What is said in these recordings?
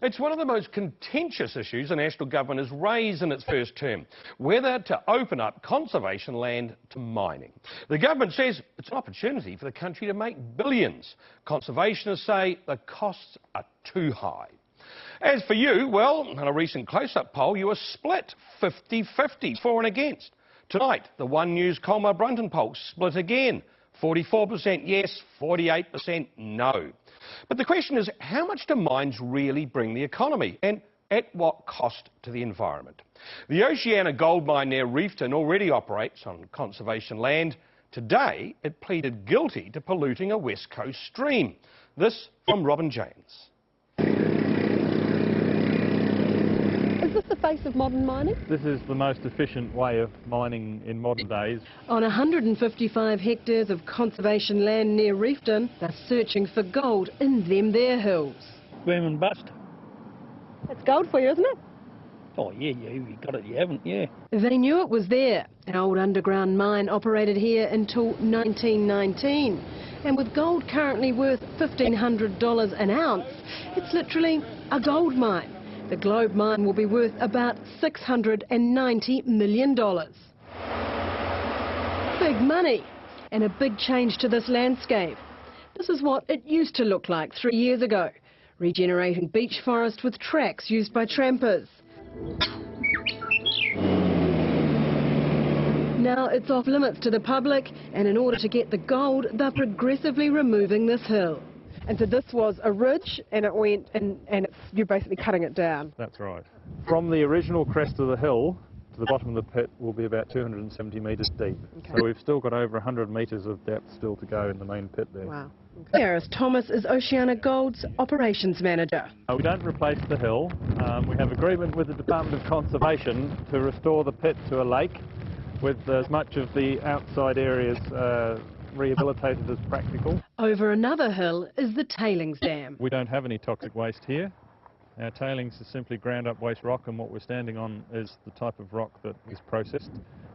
It's one of the most contentious issues the National Government has raised in its first term, whether to open up conservation land to mining. The Government says it's an opportunity for the country to make billions. Conservationists say the costs are too high. As for you, well, in a recent close-up poll, you were split 50-50, for and against. Tonight, the One News Colmar Brunton poll split again. 44% yes, 48% no. But the question is, how much do mines really bring the economy, and at what cost to the environment? The Oceana gold mine near Reefton already operates on conservation land. Today, it pleaded guilty to polluting a West Coast stream. This from Robin James. Is this the face of modern mining? This is the most efficient way of mining in modern days. On 155 hectares of conservation land near Reefton, they're searching for gold in them there hills. Boom and bust. It's gold for you, isn't it? Oh yeah, you got it, you haven't, yeah. They knew it was there. An old underground mine operated here until 1919. And with gold currently worth $1,500 an ounce, it's literally a gold mine. The Globe mine will be worth about $690 million. Big money, and a big change to this landscape. This is what it used to look like 3 years ago. Regenerating beach forest with tracks used by trampers. Now it's off limits to the public, and in order to get the gold, they're progressively removing this hill. And so this was a ridge, and it went, and you're basically cutting it down. That's right. From the original crest of the hill to the bottom of the pit will be about 270 metres deep. Okay. So we've still got over 100 metres of depth still to go in the main pit there. Wow. Okay. Gareth Thomas is Oceana Gold's operations manager. We don't replace the hill. We have agreement with the Department of Conservation to restore the pit to a lake with as much of the outside areas rehabilitated as practical. Over another hill is the tailings dam. We don't have any toxic waste here. Our tailings is simply ground up waste rock, and what we're standing on is the type of rock that is processed,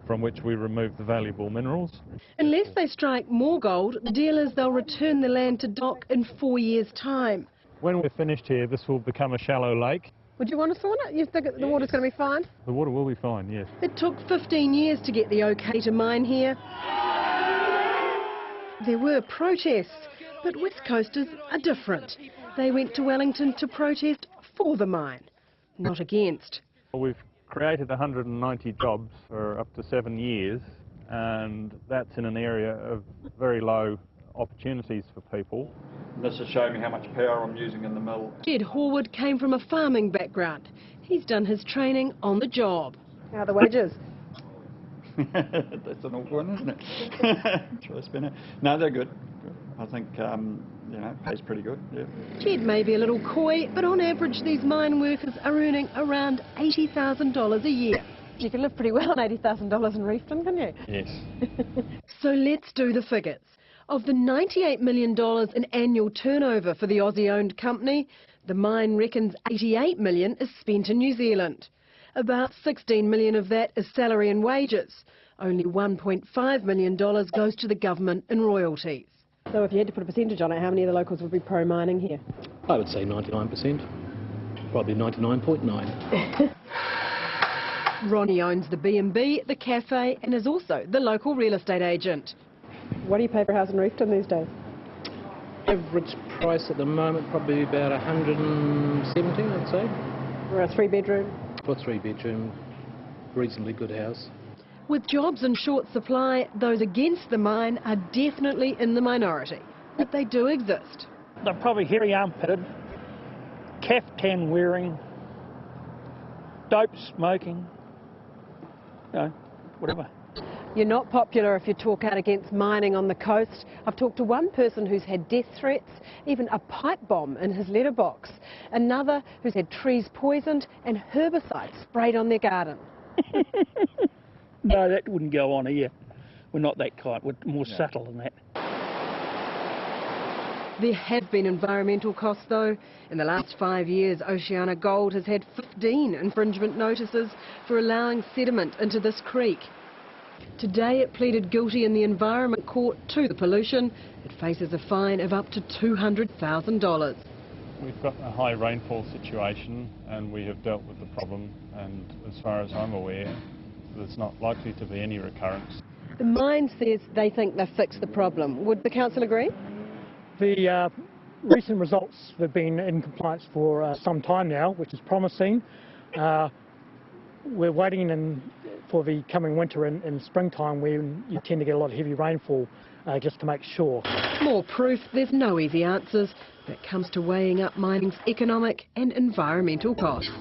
from which we remove the valuable minerals. Unless they strike more gold, the deal is they'll return the land to DOC in 4 years' time. When we're finished here, this will become a shallow lake. Would you want to sauna it? You think the water's going to be fine? The water will be fine, yes. It took 15 years to get the OK to mine here. There were protests, but West Coasters are different. They went to Wellington to protest for the mine, not against. We've created 190 jobs for up to 7 years, and that's in an area of very low opportunities for people. This is showing me how much power I'm using in the mill. Jed Horwood came from a farming background. He's done his training on the job. How are the wages? That's an awkward one, isn't it? Try to spin it. No, they're good. I think, you know, it pays pretty good, yeah. Jed may be a little coy, but on average these mine workers are earning around $80,000 a year. You can live pretty well on $80,000 in Reefton, can you? Yes. So let's do the figures. Of the $98 million in annual turnover for the Aussie-owned company, the mine reckons $88 million is spent in New Zealand. About $16 million of that is salary and wages. Only $1.5 million goes to the government in royalties. So if you had to put a percentage on it, how many of the locals would be pro-mining here? I would say 99%, probably 99.9. Ronnie owns the B&B, the cafe, and is also the local real estate agent. What do you pay for a house in Reefton these days? Average price at the moment probably about 170, I'd say. For a 3-bedroom? For a 3-bedroom, reasonably good house. With jobs in short supply, those against the mine are definitely in the minority. But they do exist. They're probably hairy armpitted, caftan wearing, dope smoking, you know, whatever. You're not popular if you talk out against mining on the coast. I've talked to one person who's had death threats, even a pipe bomb in his letterbox. Another who's had trees poisoned and herbicide sprayed on their garden. No, that wouldn't go on here. We're not that kind. We're more subtle than that. There have been environmental costs, though. In the last 5 years, Oceana Gold has had 15 infringement notices for allowing sediment into this creek. Today it pleaded guilty in the Environment Court to the pollution. It faces a fine of up to $200,000. We've got a high rainfall situation and we have dealt with the problem, and as far as I'm aware, there's not likely to be any recurrence. The mine says they think they've fixed the problem. Would the council agree? The recent results have been in compliance for some time now, which is promising. We're waiting for the coming winter and springtime, where you tend to get a lot of heavy rainfall, just to make sure. More proof there's no easy answers when it comes to weighing up mining's economic and environmental costs.